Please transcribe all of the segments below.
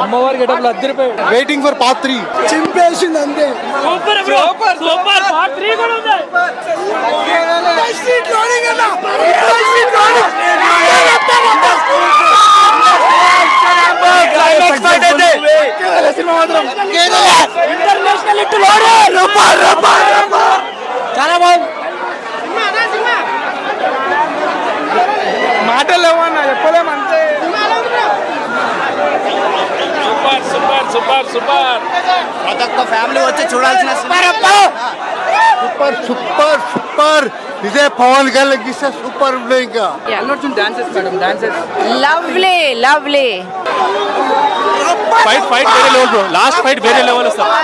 అమ్మవారి గెటప్లు అద్దరిపోయి waiting for part 3 చింపేసింది అంతే super bro super part 3 కూడా ఉంది ఇంటర్నేషనల్ హిట్ చాలా బాగుంది మాటలు లేవన్నా చెప్పలేమంటే సూపర్ సూపర్ సూపర్ సూపర్ ప్రతి ఒక్క ఫ్యామిలీ వచ్చి చూడాల్సిన సూపర్ సూపర్ సూపర్ ఇదే పవన్ కళ్యాణ్ ఇస్తే సూపర్ ఉన్నాయి ఇంకా లవ్లీ లవ్లీ ఫైట్ వేరే లెవెల్ బ్రో లాస్ట్ ఫైట్ వేరే లెవెల్ వస్తుంది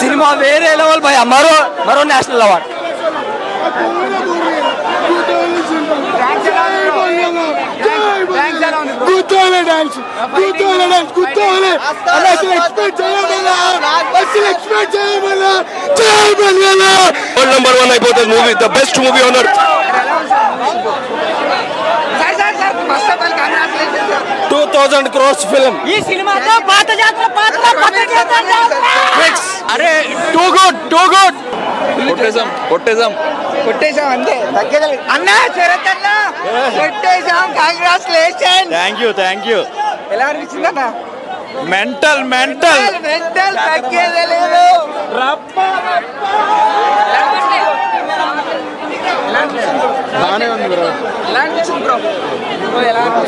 సినిమా వేరే లెవెల్ భయ మరో నేషనల్ అవార్డ్ నెంబర్ 1 అయిపోతుంది movie the best movie on earth 2000 crores film ఈ సినిమాతో పాత జాతర అరే టూ గుడ్ కొట్టేసాం అంతే అన్నా శరత్ అన్న కొట్టేసాం కంగ్రాచులేషన్ థ్యాంక్ యూ ఎలా అనిపించింది అన్న మెంటల్ మెంటల్ తగ్గేదే లేదు బాగానే ఉంది బ్రో ఎలా అనిపించింది బ్రో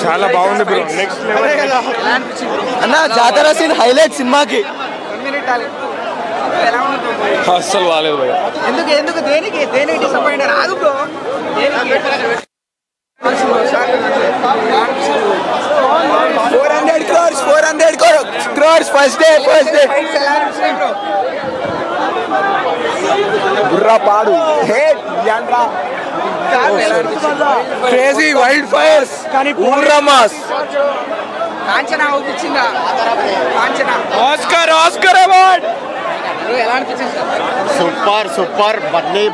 చాలా బాగుంది బ్రో నెక్స్ట్ లెవెల్ ఎలా అనిపించింది అన్న జాతర సీన్ హైలైట్ సినిమాకి ఎలా ఉంది అస్సలు బాగాలేదు భయ్యా ఎందుకు దేనికి డిసప్పాయింట్ రాదు బ్రో 400 crores ఫస్ట్ డే బుర్రా పాడు క్రేజీ వైల్డ్ ఫైర్స్ కానీ ఊర్రా మాస్ కాంచనా అవుపించిందా ఆస్కర్ అవార్డ్ ఎలా అనిపించింది సూపర్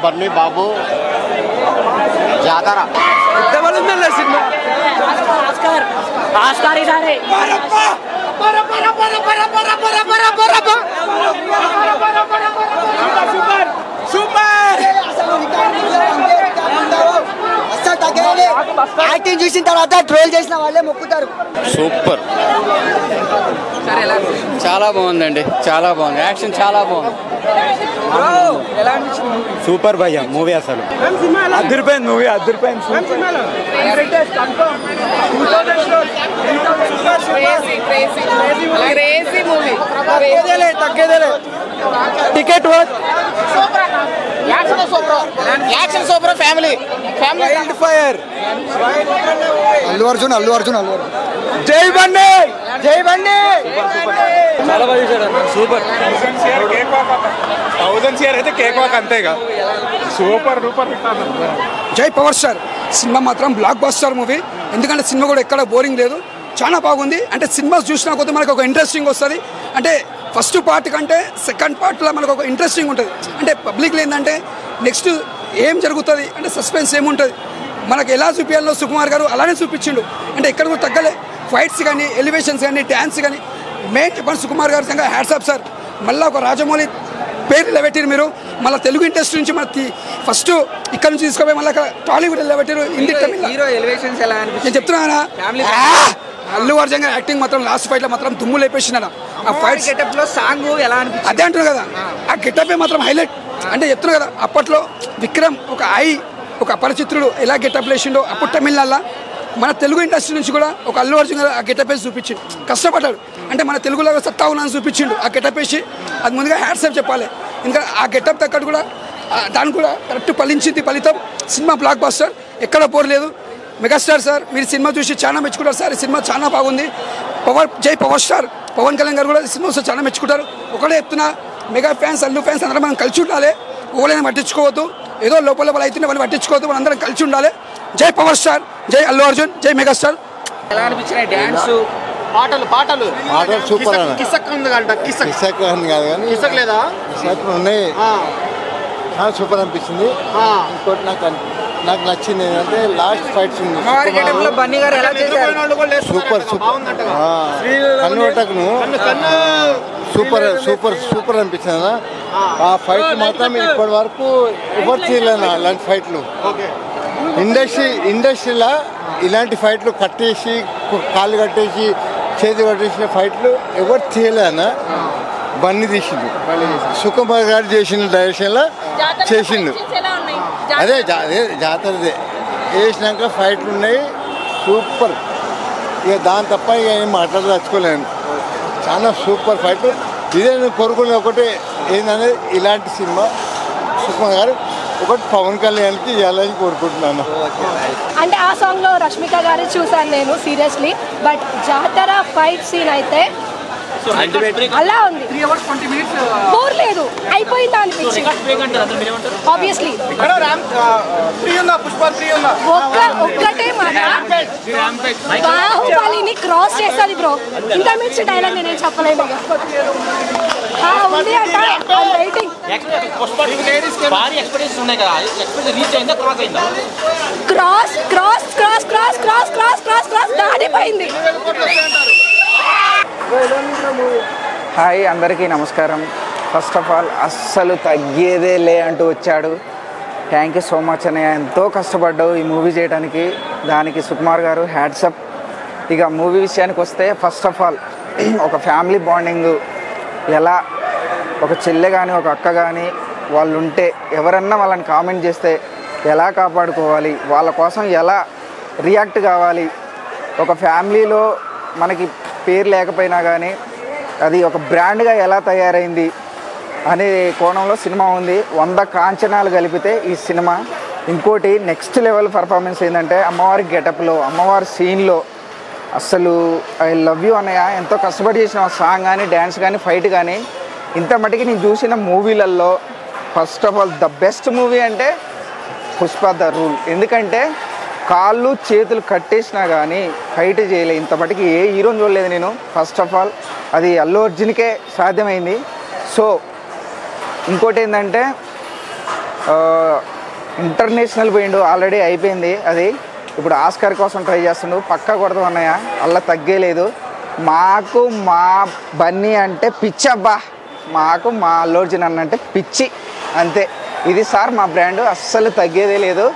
బన్నీ బాబు జాతర పెద్దవాళ్ళ సినిమా ఆస్కార్ ఈసారి యాక్టింగ్ చూసిన తర్వాత ట్రోల్ చేసిన వాళ్ళే మొక్కుతారు. సూపర్ చాలా బాగుందండి చాలా బాగుంది యాక్షన్ చాలా బాగుంది సూపర్ భయ్య మూవీ అసలు అదిరిపోయింది మూవీ అదిరిపోయింది తగ్గేదేలే ticket action super family wild fire Allu Arjun జై బండి చాలా బాగా చేశాడు సూపర్ 1000 CR అయితే కేక్ వాక్ అంతేగా సూపర్ జై పవర్ స్టార్ సినిమా మాత్రం బ్లాక్ బస్టర్ మూవీ. ఎందుకంటే సినిమా కూడా ఎక్కడ బోరింగ్ లేదు, చాలా బాగుంది. అంటే సినిమా చూసినా కొద్ది మనకు ఒక ఇంట్రెస్టింగ్ వస్తుంది. అంటే ఫస్ట్ పార్ట్ కంటే సెకండ్ పార్ట్లో మనకు ఒక ఇంట్రెస్టింగ్ ఉంటుంది. అంటే పబ్లిక్లో ఏంటంటే నెక్స్ట్ ఏం జరుగుతుంది అంటే సస్పెన్స్ ఏముంటుంది, మనకు ఎలా చూపించాలో సుకుమార్ గారు అలానే చూపించిండు. అంటే ఎక్కడ కూడా తగ్గలే. ఫైట్స్ కానీ ఎలివేషన్స్ కానీ డ్యాన్స్ కానీ మెయిన్ చెప్పండి సుకుమార్ గారు సంగా హ్యాట్స్ ఆఫ్ సార్. మళ్ళీ ఒక రాజమౌళి పేరు నిలబెట్టారు మీరు. మళ్ళీ తెలుగు ఇండస్ట్రీ నుంచి మన ఫస్ట్ ఇక్కడ నుంచి తీసుకోపోయి మళ్ళీ టాలీవుడ్ నిలబెట్టారు. హిందీ తమిళ నేను చెప్తున్నా అల్లు అర్జున్ గారు యాక్టింగ్ మాత్రం లాస్ట్ ఫైట్ లో మాత్రం దుమ్ము లేపేసినాడు. ఆ ఫైట్ గెటప్ లో సాంగ్ ఎలా అనిపించింది అదే అంటున్నారు కదా, ఆ గెటప్ మాత్రం హైలైట్. అంటే చెప్తున్నా కదా అప్పట్లో విక్రమ్ ఒక అపరిచిత్రుడు ఎలా గెటప్ లేచిండో అప్పుడు తమిళనాడులో మన తెలుగు ఇండస్ట్రీ నుంచి కూడా ఒక అల్లు అర్జున్ గారు ఆ గెటప్ వేసి చూపించిండు. కష్టపడ్డాడు. అంటే మన తెలుగులో సత్తా ఉన్నాను చూపించిండు ఆ గెటప్ వేసి. అది ముందుగా హ్యాట్స్ ఆఫ్ చెప్పాలి. ఇంకా ఆ గెటప్ తగ్గట్టు కూడా దానికి కూడా కరెక్ట్ ఫలించింది ఫలితం. సినిమా బ్లాక్ బస్టర్, ఎక్కడ పోరలేదు. మెగాస్టార్ సార్ మీరు సినిమా చూసి చాలా మెచ్చుకుంటారు సార్. ఈ సినిమా చాలా బాగుంది. జై పవర్ స్టార్ పవన్ కళ్యాణ్ గారు కూడా ఈ సినిమా చాలా మెచ్చుకుంటారు. ఒకటే చెప్తున్నా, మెగా ఫ్యాన్స్ అల్లు ఫ్యాన్స్ అందరం మనం కలిసి ఉండాలి. ఓవరైనా పట్టించుకోవద్దు, ఏదో లోపల వాళ్ళు అయితే వాళ్ళు పట్టించుకోవద్దు, మనం అందరం కలిసి ఉండాలి. జై పవర్ స్టార్, జై అల్లు అర్జున్, జై మెగాస్టార్. ఎలా అనిపించినాయి డ్యాన్స్ పాటలు సూపర్ కిసక్ ఉంది కాదు కానీ కిసక్ లేదా ఉన్నాయి. సూపర్ అనిపించింది. ఇంకోటి నాకు నాకు నచ్చింది ఏంటంటే లాస్ట్ ఫైట్స్ ఉంది బన్నీ గారు ఎలా చేశారు? సూపర్ కన్వర్టక్ను సూపర్ సూపర్ సూపర్ అనిపించింది. ఆ ఫైట్ మాత్రం ఇప్పటి వరకు ఎవరు చేయలేను అలాంటి ఫైట్లు. ఇండస్ట్రీలో ఇలాంటి ఫైట్లు కట్టేసి కాళ్ళు కట్టేసి చేతి కట్టేసిన ఫైట్లు ఎవరు చేయలేనా. బన్నీ తీసిండు, సుకుమార్ గారు చేసిన డైరెక్షన్లో చేసిండు. అదే జాతరదే వేసినాక ఫైట్లు ఉన్నాయి సూపర్. ఇక దాని తప్ప ఇక ఏం మాట్లాడదలుచుకోలేను. చాలా సూపర్ ఫైట్. ఇదే నేను కోరుకునే ఒకటి ఏంటనేది ఇలాంటి సినిమా సుకుమార్ గారు ఒకటి పవన్ కళ్యాణ్కి ఇవ్వాలని కోరుకుంటున్నాను. అంటే ఆ సాంగ్లో రష్మిక గారు చూసాను నేను సీరియస్లీ. బట్ జాతర ఫైట్ సీన్ అయితే అలా ఉంది, బోర్ లేదు, అయిపోయిందా అనిపించింది ఆబ్వియస్లీ. ఒక్కటే మాట, బాహుబలిని క్రాస్ చేస్తుంది బ్రో. ఇంత మించి డైలాగ్ నేనేం చెప్పలేను. ఉంది అంట waiting. Cross cross cross cross cross cross cross cross దాటిపోయింది. హాయ్ అందరికీ నమస్కారం. ఫస్ట్ ఆఫ్ ఆల్ అస్సలు తగ్గేదే లే అంటూ వచ్చాడు. థ్యాంక్ యూ సో మచ్ అన్నయ్య. ఎంతో కష్టపడ్డావు ఈ మూవీ చేయడానికి, దానికి సుకుమార్ గారు హ్యాట్సప్. ఇక మూవీ విషయానికి వస్తే ఫస్ట్ ఆఫ్ ఆల్ ఒక ఫ్యామిలీ బాండింగ్ ఎలా, ఒక చెల్లె కానీ ఒక అక్క కానీ వాళ్ళు ఉంటే ఎవరన్నా వాళ్ళని కామెంట్ చేస్తే ఎలా కాపాడుకోవాలి, వాళ్ళ కోసం ఎలా రియాక్ట్ కావాలి, ఒక ఫ్యామిలీలో మనకి పేరు లేకపోయినా కానీ అది ఒక బ్రాండ్గా ఎలా తయారైంది అనే కోణంలో సినిమా ఉంది. 100 కాంచనాలు కలిపితే ఈ సినిమా. ఇంకోటి నెక్స్ట్ లెవెల్ పర్ఫార్మెన్స్ ఏంటంటే అమ్మవారి గెటప్లో, అమ్మవారి సీన్లో అస్సలు ఐ లవ్ యూ అన్నయ్య. ఎంతో కష్టపడి చేసిన సాంగ్ కానీ, డ్యాన్స్ కానీ, ఫైట్ కానీ ఇంత మటుకి నేను చూసిన మూవీలలో first of all the best movie అంటే పుష్ప ద రూల్. ఎందుకంటే కాళ్ళు చేతులు కట్టేసినా కానీ ఫైట్ చేయలే. ఇంత మటుకి ఏ హీరోని చూడలేదు నేను. ఫస్ట్ ఆఫ్ ఆల్ అది అల్లు అర్జున్కే సాధ్యమైంది. సో ఇంకోటి ఏంటంటే ఇంటర్నేషనల్ పోయిండు, ఆల్రెడీ అయిపోయింది అది. ఇప్పుడు ఆస్కార్ కోసం ట్రై చేస్తుండు, పక్కా కొడతాం అన్నయ్య, అలా తగ్గేలేదు. మాకు మా బన్నీ అంటే పిచ్చి అబ్బా, మాకు మా అల్లు అర్జున్ అన్న అంటే పిచ్చి, అంతే. ఇది సార్ మా బ్రాండ్, అస్సలు తగ్గేదే లేదు.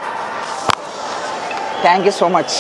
Thank you so much.